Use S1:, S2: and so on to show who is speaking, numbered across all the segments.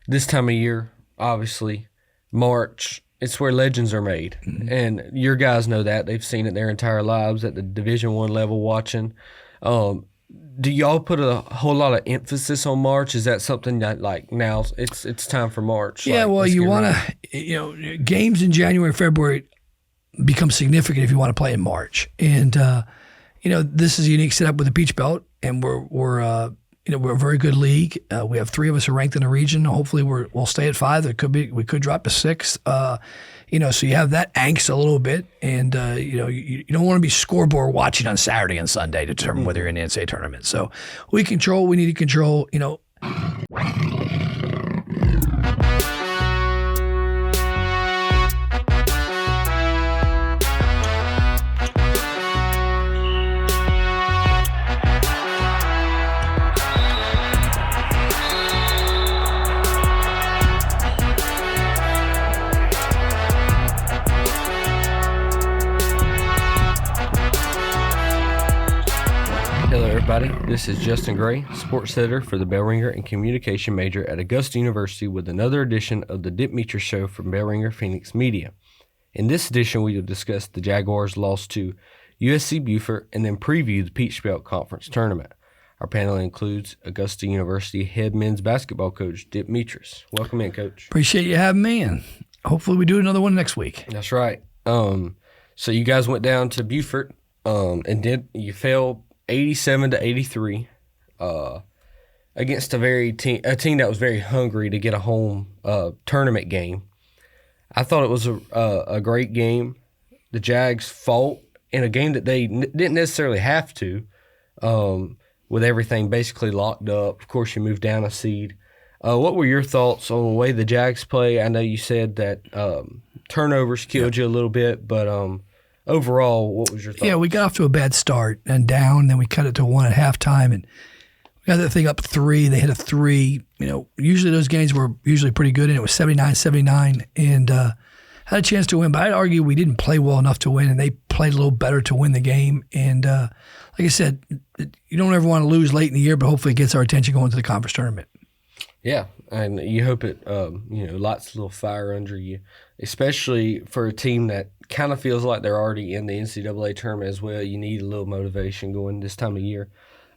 S1: this time of year, obviously, March, it's where legends are made. And your guys know that. They've seen it their entire lives at the Division I level watching. Do y'all put a whole lot of emphasis on March? Is that something that, like, now it's time for March?
S2: Yeah,
S1: like,
S2: well, you want to, games in January, February become significant if you want to play in March. And, this is a unique setup with the Peach Belt, and we're a very good league. We have 3 of us are ranked in the region. Hopefully we stay at 5. We could drop to 6. So you have that angst a little bit, and you don't want to be scoreboard watching on Saturday and Sunday to determine whether you're in the NCAA tournament. So we control. We need to control.
S1: Hello, everybody. This is Justin Gray, sports editor for the Bell Ringer and communication major at Augusta University, with another edition of the Dip Meter Show from Bell Ringer Phoenix Media. In this edition, we will discuss the Jaguars' loss to USC Beaufort and then preview the Peach Belt Conference Tournament. Our panel includes Augusta University head men's basketball coach Dip Metris. Welcome in, Coach.
S2: Appreciate you having me, and hopefully we do another one next week.
S1: That's right. So you guys went down to Beaufort, and you fell 87-83 against a team that was very hungry to get a home tournament game. I thought it was a great game. The Jags fought in a game that they didn't necessarily have to, with everything basically locked up. Of course, you moved down a seed. What were your thoughts on the way the Jags play? I know you said that turnovers killed you a little bit, but overall, what was your thoughts?
S2: Yeah, we got off to a bad start and down, then we cut it to 1 at halftime, and we got that thing up 3. They hit a 3. Usually those games were usually pretty good, and it was 79-79, and had a chance to win. But I'd argue we didn't play well enough to win, and they played a little better to win the game. And like I said, you don't ever want to lose late in the year, but hopefully it gets our attention going to the conference tournament.
S1: Yeah, and you hope it, lights a little fire under you, especially for a team that kind of feels like they're already in the NCAA tournament as well. You need a little motivation going this time of year.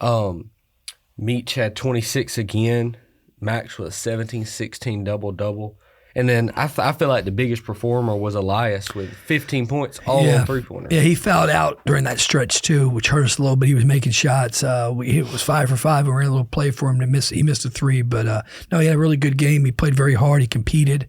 S1: Meach had 26 again. Max with a 17-16 double-double. And then I feel like the biggest performer was Elias with 15 points, all on three-pointers.
S2: Yeah, he fouled out during that stretch too, which hurt us a little bit. He was making shots. It was 5 for 5, and we ran a little play for him to miss. He missed a 3, but no, he had a really good game. He played very hard. He competed,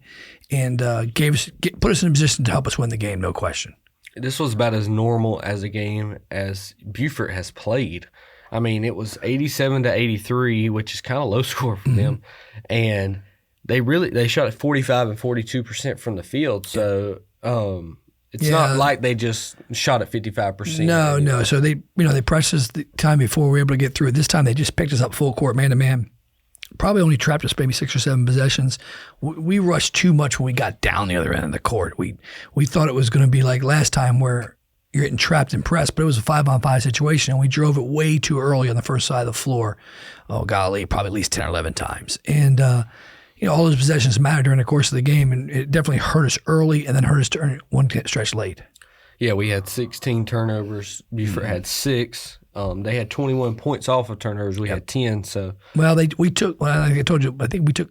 S2: and put us in a position to help us win the game, no question.
S1: This was about as normal as a game as Beaufort has played. I mean, it was 87-83, which is kind of low score for them, and they shot at 45 and 42% from the field. So it's not like they just shot at 55%.
S2: No. So they pressed us the time before we were able to get through it. This time they just picked us up full court, man to man. Probably only trapped us maybe 6 or 7 possessions. We rushed too much when we got down the other end of the court. We thought it was going to be like last time where you're getting trapped and pressed, but it was a 5-on-5 situation, and we drove it way too early on the first side of the floor. Oh, golly, probably at least 10 or 11 times. And all those possessions mattered during the course of the game, and it definitely hurt us early and then hurt us during one stretch late. Yeah,
S1: we had 16 turnovers. Beaufort had 6. They had 21 points off of turnovers. We had 10. So
S2: like I told you, I think we took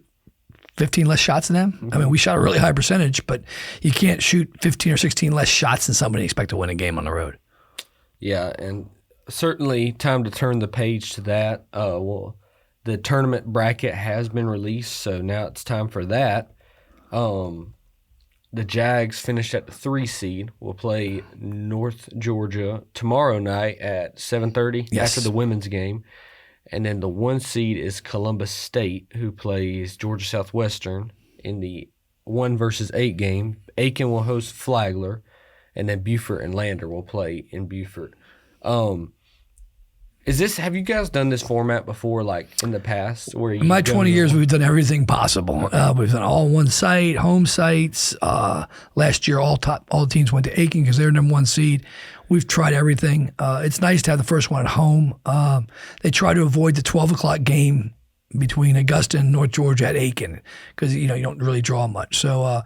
S2: 15 less shots than them. I mean, we shot a really high percentage, but you can't shoot 15 or 16 less shots than somebody and expect to win a game on the road.
S1: Yeah, and certainly time to turn the page to that. The tournament bracket has been released, so now it's time for that. The Jags finished at the 3 seed. We'll play North Georgia tomorrow night at 7:30 after the women's game. And then the 1 seed is Columbus State, who plays Georgia Southwestern in the 1 versus 8 game. Aiken will host Flagler, and then Beaufort and Lander will play in Beaufort. Have you guys done this format before, like in the past?
S2: In my 20 years, we've done everything possible. We've done all one site, home sites. Last year, all the teams went to Aiken because they're number 1 seed. We've tried everything. It's nice to have the first one at home. They try to avoid the 12 o'clock game between Augusta and North Georgia at Aiken because, you don't really draw much. So,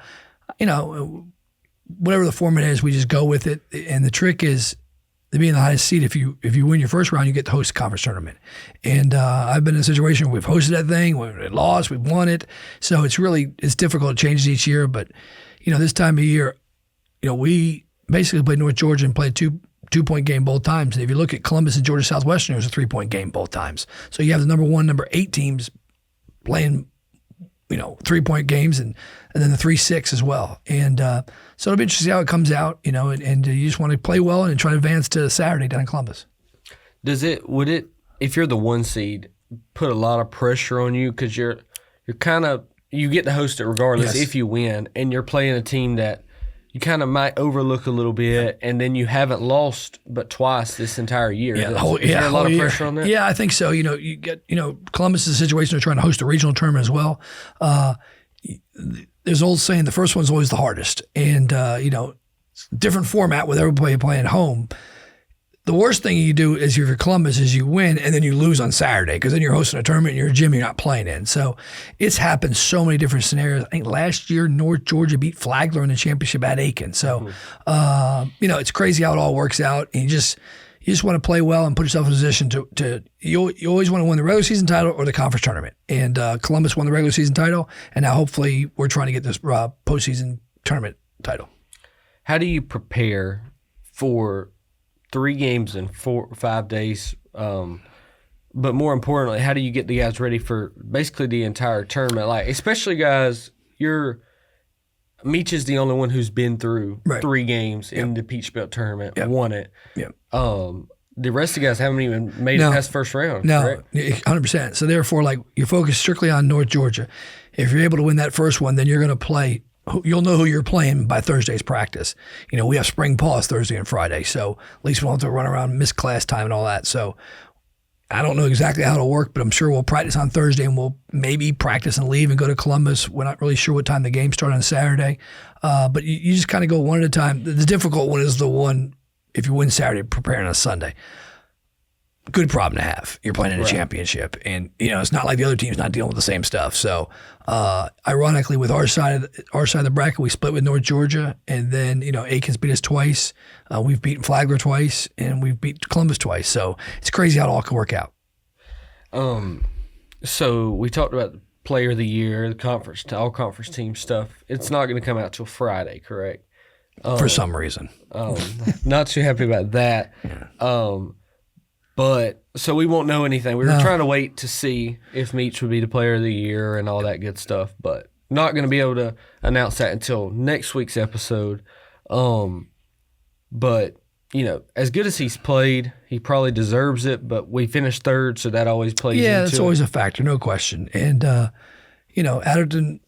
S2: whatever the format is, we just go with it. And the trick is to be in the highest seed. If you win your first round, you get to host a conference tournament. And I've been in a situation where we've hosted that thing, we've lost, we've won it. So it's difficult. It changes each year. But, this time of year, we basically played North Georgia and played two-point game both times. And if you look at Columbus and Georgia Southwestern, it was a 3-point game both times. So you have the number 1, number 8 teams playing, 3-point games and then the 3-6 as well. And so it'll be interesting to see how it comes out, and you just want to play well and try to advance to Saturday down in Columbus.
S1: Would it, if you're the 1 seed, put a lot of pressure on you because you're kind of, you get to host it regardless if you win, and you're playing a team that you kind of might overlook a little bit, and then you haven't lost but twice this entire year. Is there a lot of pressure on that?
S2: Yeah, I think so. You get, Columbus is a situation they're trying to host a regional tournament as well. There's an old saying, the first one's always the hardest. And, different format with everybody playing home. The worst thing you do is if you're Columbus is you win and then you lose on Saturday because then you're hosting a tournament in your gym you're not playing in. So it's happened so many different scenarios. I think last year North Georgia beat Flagler in the championship at Aiken. So, it's crazy how it all works out. And you just want to play well and put yourself in a position to you always want to win the regular season title or the conference tournament. And Columbus won the regular season title, and now hopefully we're trying to get this postseason tournament title.
S1: How do you prepare for 3 games in 4 or 5 days? But more importantly, how do you get the guys ready for basically the entire tournament? Like, especially guys, Meach is the only one who's been through 3 games in the Peach Belt tournament, won it.
S2: Yep.
S1: The rest of the guys haven't even made it past first round.
S2: No,
S1: correct?
S2: 100%. So therefore, you're focused strictly on North Georgia. If you're able to win that first one, then you're going to play. You'll know who you're playing by Thursday's practice. We have spring pause Thursday and Friday, so at least we won't have to run around, miss class time and all that. So I don't know exactly how it'll work, but I'm sure we'll practice on Thursday and we'll maybe practice and leave and go to Columbus. We're not really sure what time the games start on Saturday. But you just kind of go one at a time. The difficult one is the one, if you win Saturday, preparing on Sunday. Good problem to have. You're playing in a championship. And, it's not like the other team's not dealing with the same stuff. So, ironically, with our side of the bracket, we split with North Georgia. And then, Aiken's beat us twice. We've beaten Flagler twice. And we've beat Columbus twice. So, it's crazy how it all can work out.
S1: So, we talked about the player of the year, the all conference team stuff. It's not going to come out till Friday, correct?
S2: For some reason.
S1: Not too happy about that. Yeah. But so we won't know anything. We were trying to wait to see if Meach would be the player of the year and all that good stuff, but not going to be able to announce that until next week's episode. But, as good as he's played, he probably deserves it, but we finished 3rd, so that always plays into it.
S2: Yeah, that's always a factor, no question. And, Adderton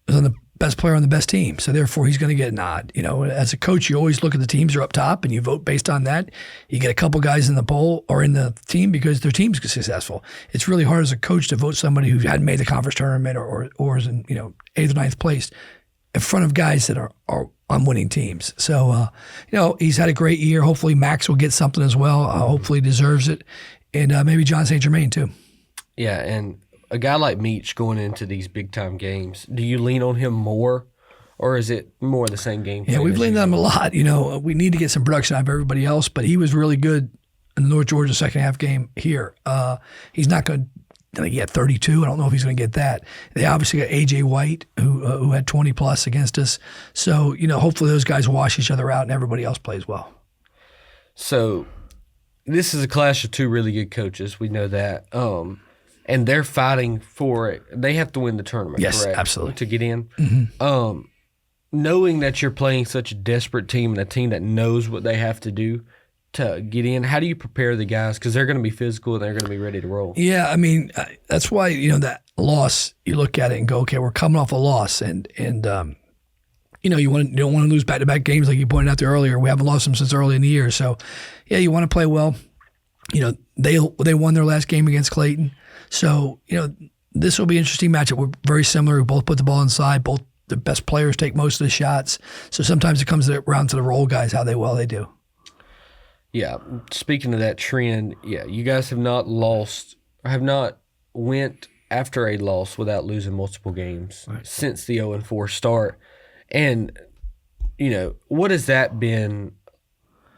S2: was on the best player on the best team, so therefore he's going to get a nod. As a coach, you always look at the teams that are up top and you vote based on that. You get a couple guys in the poll or in the team because their team's successful. It's really hard as a coach to vote somebody who hadn't made the conference tournament or is in 8th or 9th place in front of guys that are on winning teams. So he's had a great year. Hopefully Max will get something as well. Hopefully he deserves it, and maybe John St. Germain too.
S1: Yeah, and a guy like Meach going into these big-time games, do you lean on him more, or is it more the same game?
S2: Yeah, we've leaned on him a lot. We need to get some production out of everybody else, but he was really good in the North Georgia second half game here. He's not going to get 32. I don't know if he's going to get that. They obviously got A.J. White, who had 20-plus against us. So, hopefully those guys wash each other out and everybody else plays well. So
S1: this is a clash of 2 really good coaches. We know that. And they're fighting for it. They have to win the tournament,
S2: yes,
S1: correct?
S2: Absolutely.
S1: To get in.
S2: Mm-hmm.
S1: Knowing that you're playing such a desperate team and a team that knows what they have to do to get in, how do you prepare the guys? Because they're going to be physical and they're going to be ready to roll.
S2: Yeah, I mean, that's why, that loss, you look at it and go, okay, we're coming off a loss. And you don't want to lose back-to-back games like you pointed out there earlier. We haven't lost them since early in the year. So, yeah, you want to play well. They won their last game against Clayton. So, this will be an interesting matchup. We're very similar. We both put the ball inside. Both the best players take most of the shots. So sometimes it comes around to the role guys, how they do.
S1: Yeah. Speaking of that trend, yeah, you guys have not lost or have not went after a loss without losing multiple games since the 0-4 start. And, what has that been?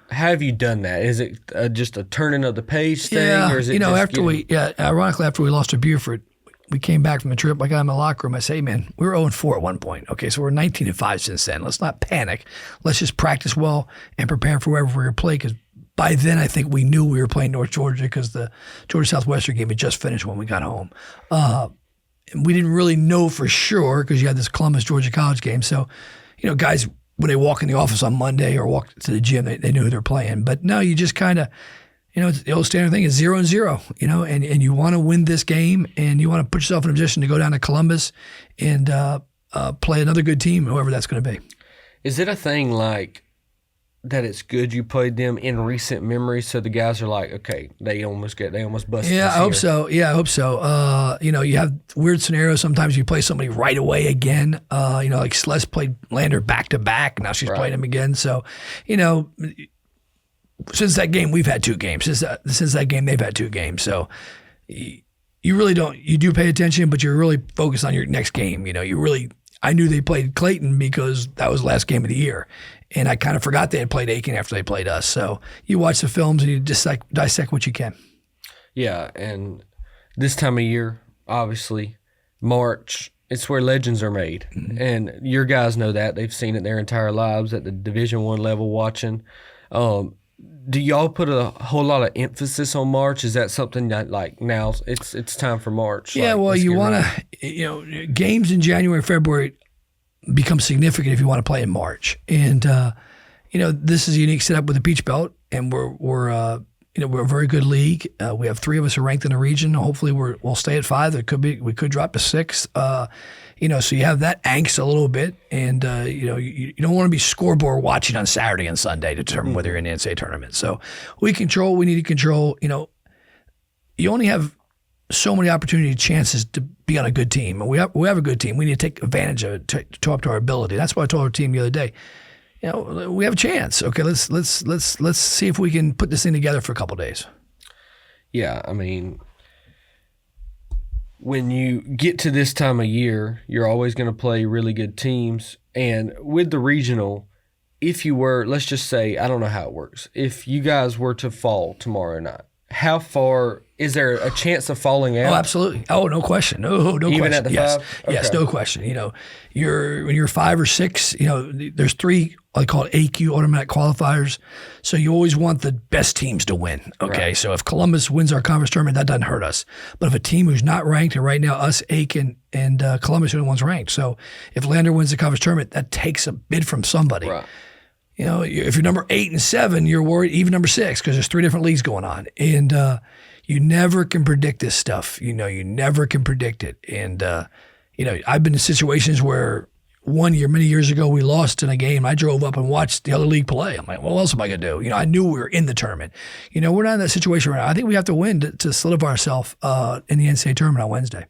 S1: How have you done that? Is it just a turning of the page thing?
S2: Yeah,
S1: or is it
S2: ironically, after we lost to Buford, we came back from the trip. I got in my locker room. I say, hey, man, we were 0-4 at one point. Okay, so we're 19-5 since then. Let's not panic. Let's just practice well and prepare for wherever we're going to play, because by then I think we knew we were playing North Georgia, because the Georgia Southwestern game had just finished when we got home. And we didn't really know for sure, because you had this Columbus Georgia College game. So, guys, when they walk in the office on Monday or walk to the gym, they knew who they're playing. But no, you just kind of, the old standard thing is 0-0, and you want to win this game, and you want to put yourself in a position to go down to Columbus and play another good team, whoever that's going to be.
S1: Is it a thing like that it's good you played them in recent memory, so the guys are like, okay, they almost busted?
S2: Yeah, I hope so. You have weird scenarios. Sometimes you play somebody right away again. Like Celeste played Lander back-to-back. Now she's playing him again. So, since that game, we've had 2 games. Since that game, they've had 2 games. So you really don't. You do pay attention, but you're really focused on your next game. I knew they played Clayton because that was the last game of the year, and I kind of forgot they had played Aiken after they played us. So you watch the films and you dissect what you can.
S1: Yeah, and this time of year, obviously, March, it's where legends are made, and your guys know that. They've seen it their entire lives at the Division I level watching. Do y'all put a whole lot of emphasis on March? Is that something that, like, now it's time for March?
S2: Yeah, you want to, games in January, February become significant if you want to play in March. And, this is a unique setup with the Peach Belt, and we're a very good league. We have 3 of us are ranked in the region. Hopefully we stay at 5. We could drop to 6. So you have that angst a little bit, and you don't want to be scoreboard watching on Saturday and Sunday to determine whether you're in the NCAA tournament. So we need to control. You only have so many chances to be on a good team, and we have a good team. We need to take advantage of it to up to our ability. That's what I told our team the other day. We have a chance. Okay, let's see if we can put this thing together for a couple of days.
S1: Yeah, I mean, when you get to this time of year, you're always going to play really good teams. And with the regional, if you were, let's just say, I don't know how it works, if you guys were to fall tomorrow night, how far is there a chance of falling out?
S2: Oh, absolutely. Oh, no question. No
S1: Even
S2: question.
S1: At the 5? Okay.
S2: Yes, no question. When you're 5 or 6, there's 3, I call it AQ, automatic qualifiers. So you always want the best teams to win. Okay, right. So if Columbus wins our conference tournament, that doesn't hurt us. But if a team who's not ranked, and right now us, Aiken, and Columbus are the ones ranked. So if Lander wins the conference tournament, that takes a bid from somebody.
S1: Right.
S2: If you're number 8 and 7, you're worried, even number 6, because there's 3 different leagues going on. And you never can predict this stuff. You never can predict it. And, I've been in situations where one year, many years ago, we lost in a game. I drove up and watched the other league play. I'm like, well, what else am I going to do? I knew we were in the tournament. We're not in that situation right now. I think we have to win to solidify ourselves in the NCAA tournament on Wednesday.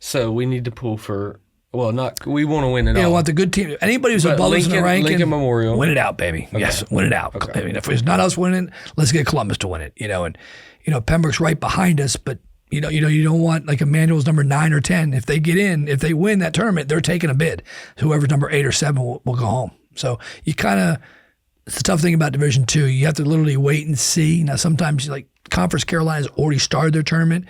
S1: So we need to pull for... Well, we want to win it all.
S2: Yeah, we want the good team. Anybody who's above us in the ranking,
S1: Lincoln Memorial,
S2: win it out, baby. Okay. Yes, win it out. Okay. I mean, if it's not us winning, let's get Columbus to win it. And Pembroke's right behind us, but you don't want like Emmanuel's number 9 or 10. If they get in, if they win that tournament, they're taking a bid. Whoever's number 8 or 7 will go home. So you it's the tough thing about Division II. You have to literally wait and see. Now sometimes like Conference Carolina's already started their tournament,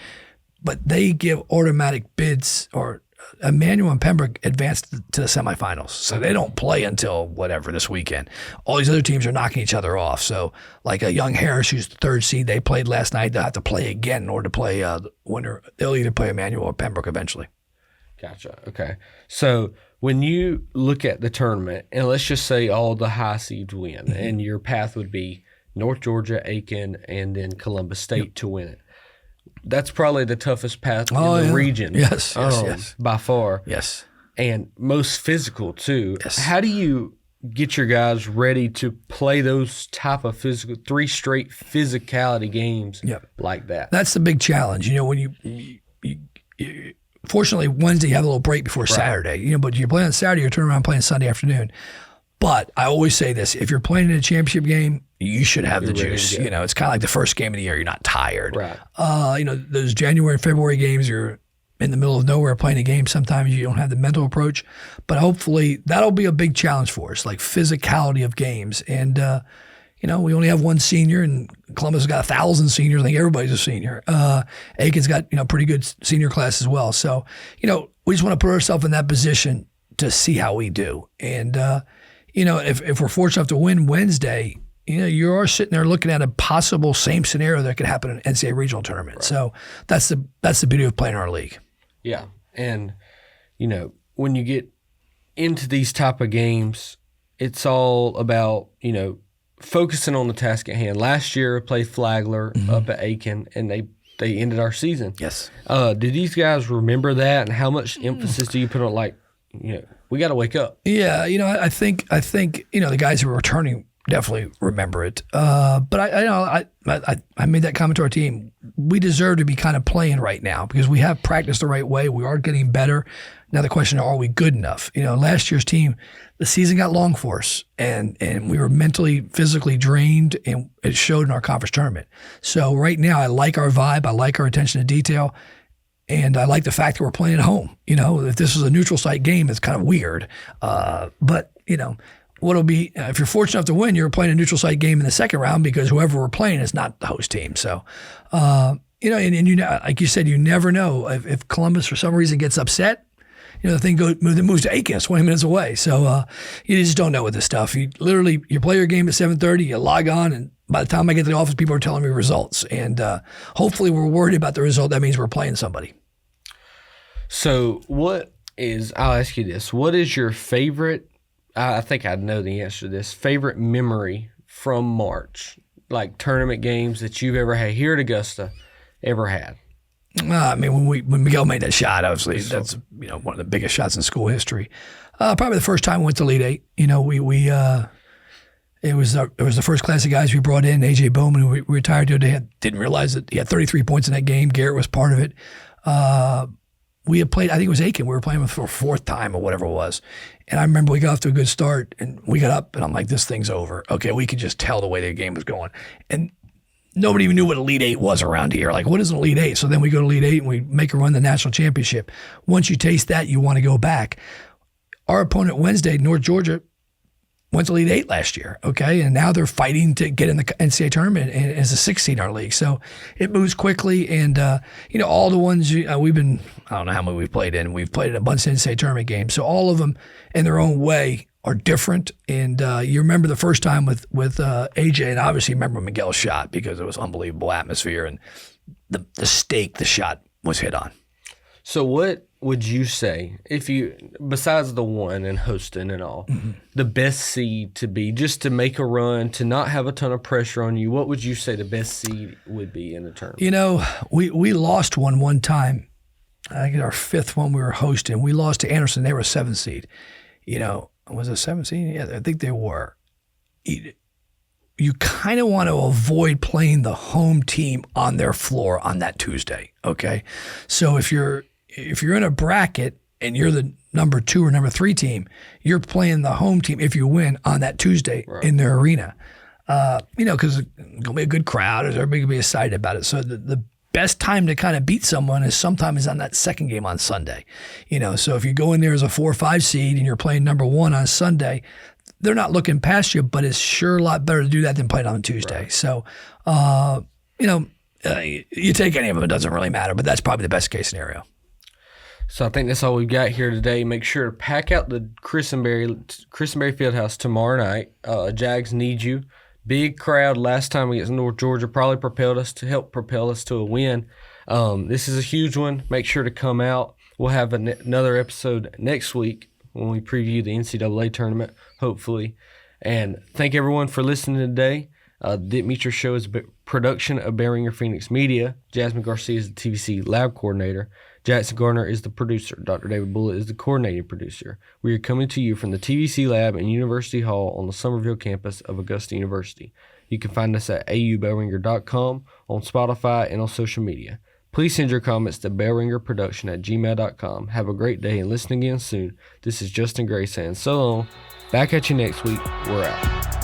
S2: but they give automatic bids, or Emmanuel and Pembroke advanced to the semifinals. So they don't play until whatever this weekend. All these other teams are knocking each other off. So like a Young Harris, who's the 3rd seed, they played last night. They'll have to play again in order to play the winner. They'll either play Emmanuel or Pembroke eventually.
S1: Gotcha. Okay. So when you look at the tournament, and let's just say all the high seeds win, and your path would be North Georgia, Aiken, and then Columbus State to win it. That's probably the toughest path in the region.
S2: Yes.
S1: By far.
S2: Yes.
S1: And most physical, too.
S2: Yes.
S1: How do you get your guys ready to play those type of 3 straight physicality games like that?
S2: That's the big challenge. When you fortunately, Wednesday you have a little break before Saturday. But you're playing on Saturday, you're turning around playing Sunday afthose But I always say this, if you're playing in a championship game, you should have the juice. It's kind of like the first game of the year. You're not tired.
S1: Right.
S2: Those January and February games, you're in the middle of nowhere playing a game. Sometimes you don't have the mental approach, but hopefully that'll be a big challenge for us, like physicality of games. And, we only have one senior, and Columbus has got 1,000 seniors. I think everybody's a senior. Aiken's got, pretty good senior class as well. So, we just want to put ourselves in that position to see how we do. And, if we're fortunate enough to win Wednesday, you are sitting there looking at a possible same scenario that could happen in an NCAA regional tournament. Right. So that's the beauty of playing our league.
S1: Yeah. And, when you get into these type of games, it's all about, focusing on the task at hand. Last year, I played Flagler up at Aiken, and they ended our season.
S2: Yes.
S1: Do these guys remember that, and how much emphasis do you put on, we got to wake up?
S2: Yeah, I think the guys who are returning definitely remember it. But I made that comment to our team. We deserve to be kind of playing right now because we have practiced the right way. We are getting better. Now the question, are we good enough? Last year's team, the season got long for us, and we were mentally, physically drained, and it showed in our conference tournament. So right now, I like our vibe. I like our attention to detail. And I like the fact that we're playing at home. If this was a neutral site game, it's kind of weird. But what'll be, if you're fortunate enough to win, you're playing a neutral site game in the second round because whoever we're playing is not the host team. So, like you said, you never know if Columbus for some reason gets upset. The thing moves to Aiken, 20 minutes away. So you just don't know with this stuff. You play your game at 7:30, you log on, and by the time I get to the office, people are telling me results. And hopefully we're worried about the result. That means we're playing somebody.
S1: So I'll ask you this, what is your favorite, I think I know the answer to this, favorite memory from March, like tournament games that you've ever had here at Augusta, ever had?
S2: When Miguel made that shot, obviously that's one of the biggest shots in school history. Probably the first time we went to Elite Eight. It was the first class of guys we brought in. AJ Bowman, who retired the other day, didn't realize that he had 33 points in that game. Garrett was part of it. We had played, I think it was Aiken. We were playing for a fourth time or whatever it was. And I remember we got off to a good start, and we got up, and I'm like, this thing's over. Okay, we could just tell the way the game was going. And nobody even knew what Elite Eight was around here. Like, what is an Elite Eight? So then we go to Elite Eight, and we make a run the national championship. Once you taste that, you want to go back. Our opponent Wednesday, North Georgia, went to Elite Eight last year, okay? And now they're fighting to get in the NCAA tournament as a 6 seed in our league. So it moves quickly. And, all the ones we've been, I don't know how many we've played in. We've played in a bunch of NCAA tournament games. So all of them in their own way are different. And you remember the first time with AJ, and obviously remember Miguel's shot because it was unbelievable atmosphere and the stake the shot was hit on.
S1: So what would you say, if you, besides the one and hosting and all, the best seed to be, just to make a run, to not have a ton of pressure on you, what would you say the best seed would be in the tournament?
S2: We lost one time. I think our fifth one we were hosting. We lost to Anderson. They were a 7 seed. Was it a 7 seed? Yeah, I think they were. You kind of want to avoid playing the home team on their floor on that Tuesday, okay? So if you're in a bracket and you're the number 2 or number 3 team, you're playing the home team if you win on that Tuesday in their arena. Because it's going to be a good crowd. Everybody going to be excited about it. So the best time to kind of beat someone is sometimes on that second game on Sunday. So if you go in there as a 4 or 5 seed and you're playing number 1 on Sunday, they're not looking past you, but it's sure a lot better to do that than play it on Tuesday. Right. So, you take any of them, it doesn't really matter, but that's probably the best case scenario.
S1: So I think that's all we've got here today. Make sure to pack out the Christenberry Fieldhouse tomorrow night. Jags need you. Big crowd last time against North Georgia probably propel us to a win. This is a huge one. Make sure to come out. We'll have another episode next week when we preview the NCAA tournament, hopefully. And thank everyone for listening today. Didn't Meet Your Show is a production of Beringer Phoenix Media. Jasmine Garcia is the TVC Lab coordinator. Jaxon Garner is the producer. Dr. David Bulla is the coordinating producer. We are coming to you from the TVC Lab in University Hall on the Summerville campus of Augusta University. You can find us at aubellringer.com, on Spotify, and on social media. Please send your comments to bellringerproduction@gmail.com. Have a great day and listen again soon. This is Justin Gray saying so long. Back at you next week. We're out.